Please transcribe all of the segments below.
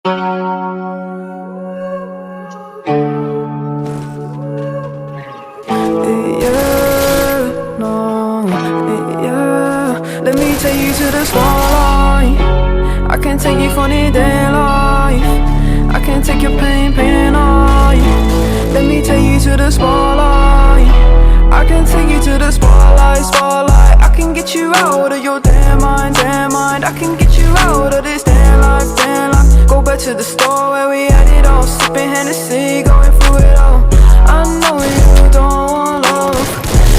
Let me take you to the spotlight. I can take you from the daylight. I can take your pain off. Let me take you to the spotlight. I can take you to the spotlight. I can get you out of your damn mind. I can get you out of this damn life. Go back to the store where we had it all, sipping Hennessy, going through it all. I know you don't want love.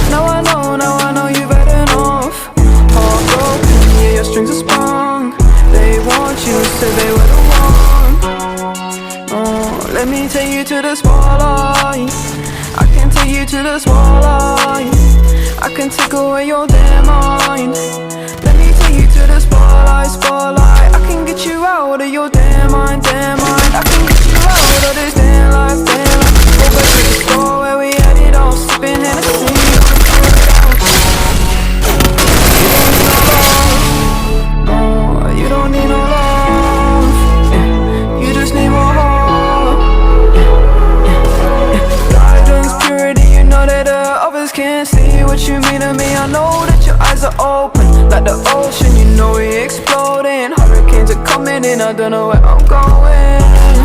Now I know you've had enough. Heartbroken, yeah, your strings are sprung. They want you, said they were the one. Oh, let me take you to the spotlight. I can take you to the spotlight. I can take away your damn mind. Let me take you to the spotlight. I can get you out of your damn mind. I can get you out of this damn life. Go back to the store where we had it all, sipping Hennessy. You don't need no love. You just need more heart. Guidance, purity, you know that others can't see what you mean to me. I know that your eyes are open, like the ocean, you know we exploding. Hurricanes are coming in, I don't know where I'm going.